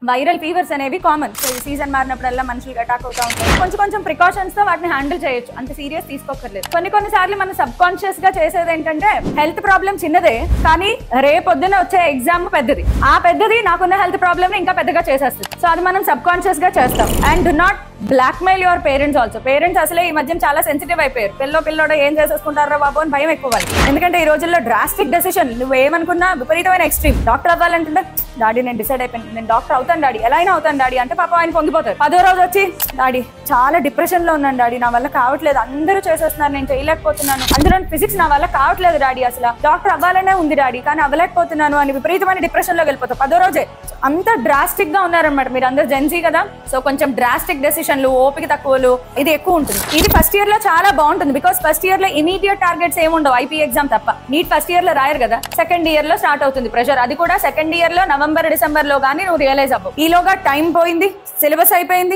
Viral fevers అనేవి common. So ఈ season మారినప్పుడల్లా మనుషులకు అటాక్ అవుతా ఉంటాయి. కొంచెం ప్రికాషన్స్ తో వాటిని హ్యాండిల్ చేయొచ్చు, అంత సీరియస్ తీసుకోకర్లేదు. కొన్నిసార్లు మనం సబ్ కాన్షియస్ గా చేసేది ఏంటంటే హెల్త్ ప్రాబ్లం చిన్నదే కానీ రేపొద్దున వచ్చే ఎగ్జామ్ పెద్దది. ఆ పెద్దది నాకున్న హెల్త్ ప్రాబ్లమ్ ని ఇంకా పెద్దగా చేసేస్తుంది. సో అది మనం సబ్ కాన్షియస్ గా చేస్తాం. And do not blackmail your parents also. Parents అసలే ఈ మధ్య చాలా సెన్సిటివ్ అయిపోయారు. పిల్లోడు ఏం చేసేసుకుంటారో బాబు అని భయం ఎక్కువ. ఎందుకంటే ఈ రోజుల్లో డ్రాస్టిక్ డెసిషన్, నువ్వు ఏమనుకున్నా విపరీతమైన ఎక్స్ట్రీమ్. డాక్టర్ అవ్వాలంటే డాడీ నేను డిసైడ్ అయిపోయాను, నేను డాక్టర్ అవుతాను డాడీ, ఎలా అయినా అవుతాను డాడీ అంటే పాప ఆయన పొంగిపోతారు. 10వ రోజు వచ్చి డాడీ చాలా డిప్రెషన్ లో ఉన్నాను డాడీ, నా వల్ల కావట్లేదు, అందరూ చేసేస్తున్నారు నేను చేయలేకపోతున్నాను, అందులో ఫిజిక్స్ నా వల్ల కావట్లేదు డాడీ, అసలు డాక్టర్ అవ్వాలనే ఉంది డాడీ కానీ అవ్వలేకపోతున్నాను అని విపరీతమైన డిప్రెషన్ లోకి వెళ్ళిపోతారు 10వ రోజే. అంత డ్రాస్టిక్ గా ఉన్నారనమాట. మీరు అందరూ జెన్జీ కదా, సో కొంచెం డ్రాస్టిక్ డెసిషన్లు, ఓపిక తక్కువలు ఇది ఎక్కువ ఉంటుంది. ఇది ఫస్ట్ ఇయర్ లో చాలా బాగుంటుంది. బికాస్ ఫస్ట్ ఇయర్ లో ఇమీడియట్ టార్గెట్స్ ఏముండవు, ఐపీ ఎగ్జామ్ తప్ప. నీట్ ఫస్ట్ ఇయర్ లో రాయరు కదా, సెకండ్ ఇయర్ లో స్టార్ట్ అవుతుంది ప్రెషర్. అది కూడా సెకండ్ ఇయర్ లో నవంబర్ డిసెంబర్ లో గానీ నువ్వు రియలైజ్ అవ్వవు. ఈలోగా టైం పోయింది, సిలబస్ అయిపోయింది,